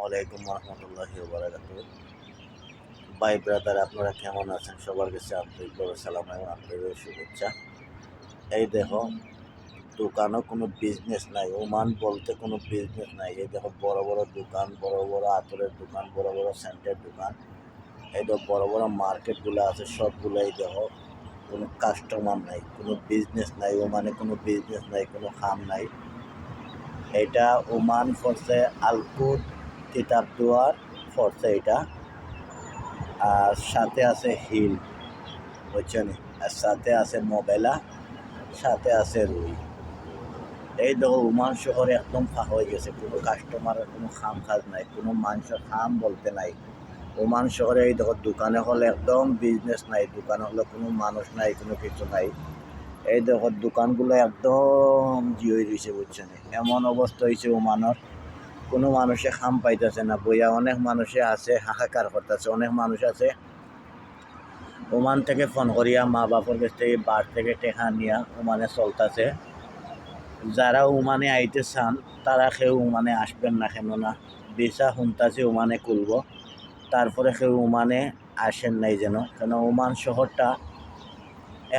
আলাইকুম রহমতুল্লাহি ওয়া বারাকাতুহু। ভাই ব্রাদার, আপনারা কেমন আছেন? সবার কাছে আন্তরিকভাবে সালাম এবং আন্তরিক শুভেচ্ছা। এই দেখো, দোকানও কোনো বিজনেস নাই, ওমান বলতে কোনো বিজনেস নাই। এই দেখো, বড় বড় দোকান, বড় বড় আতরের দোকান, বড় বড় সেন্টের দোকান, এই দেখো বড় বড় মার্কেটগুলো আছে, সবগুলোই দেখো কোনো কাস্টমার নাই, কোনো বিজনেস নাই। ওমানে কোনো বিজনেস নাই, কোনো খাম নাই। এটা ওমান ফরসে আলকুদ কিতাব দুয়ার ফরসে এটা। আর সাথে আছে হিল, বুঝছেন? আর সাথে আছে মোবেলা, সাথে আছে রুই। এই দেখো, ওমান শহরে একদম ফাঁকা হয়ে গেছে, কোনো কাস্টমারের কোনো খাম কাজ নাই, কোনো মানুষের খাম বলতে নাই। ওমান শহরে এই দেখো, দোকানে হলে একদম বিজনেস নাই, দোকানে হলে কোনো মানুষ নাই, কোনো কিছু নাই। এই দেখো, দোকানগুলো একদম জিয়ে রয়েছে, বুঝছেন? এমন অবস্থা হয়েছে ওমানের, কোনো মানুষে খাম পাইতেছে না বইয়া। অনেক মানুষে আছে হাহাকার করতেছে, অনেক মানুষ আছে ওমান থেকে ফোন করিয়া মা বাপের কাছ থেকে বার থেকে টেকা নিয়া ওমানে চলতেছে। যারা ওমানে আইতে চান তারা কেউ ওমানে আসবেন না, কেননা ভিসা শুনতাছে ওমানে খুলব, তারপরে কেউ ওমানে আসেন নাই যেন, কেন ওমান শহরটা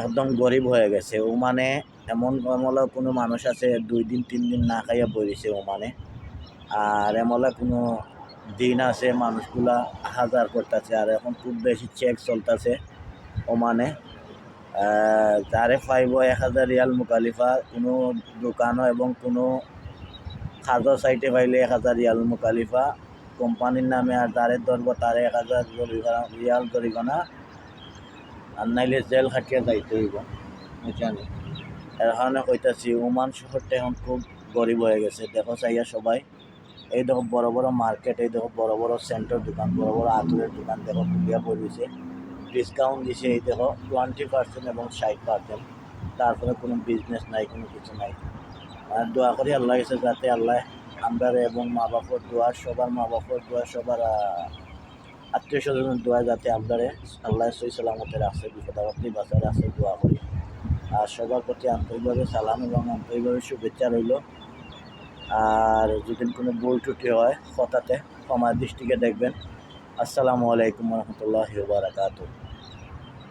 একদম গরিব হয়ে গেছে। ওমানে এমন এমলা কোনো মানুষ আছে 2 দিন 3 দিন না খাইয়া বইছে ওমানে। আর এমলা কোনো দিন আছে মানুষগুলা হাজার করতেছে। আর এখন খুব বেশি চেক চলতেছে ওমানে। যারে পাইব 1000 রিয়াল মুকালিফা, কোনো দোকানও এবং কোনো খাজো সাইটে পাইলে 1000 রিয়াল মুকালিফা কোম্পানির নামে। আর যারে ধরব তারে 1000 রিয়াল জরিমানা, আর নাইলে জেল খাটিয়ে যাইতে হইব, বুঝছেন? এর কারণে কইতাছি ওমান শহরটা এখন খুব গরিব হয়ে গেছে। দেখো চাইয়া সবাই, এই দেখো বড় বড় মার্কেট, এই দেখো বড় বড় সেন্টার দোকান, বড় বড় আতরের দোকান দেখো খুলিয়া পড়েছে। ডিসকাউন্ট দিছে এই দেখো 20% এবং 60%। তারপরে কোনো বিজনেস নাই, কোনো কিছু নাই। আর দোয়া করি আল্লাহ কাছে যাতে আল্লাহ আমরা এবং মা বাপর দোয়া, সবার মা বাপর দোয়া, সবার আত্মীয় স্বজনের দোয়া যাতে আপনারে আল্লাহ সহি সালামতে রাখছে, বিপদ আপনি বাঁচায় রাখছে, দোয়া করি। আর সবার প্রতি আন্তরিকভাবে সালাম এবং আন্তরিকভাবে শুভেচ্ছা রইল। আর যদি কোনো ভুল ত্রুটি হয় কথাতে ক্ষমা দৃষ্টিকে দেখবেন। আসসালামু আলাইকুম রহমতুল্লাহি ওয়া বারাকাতুহু।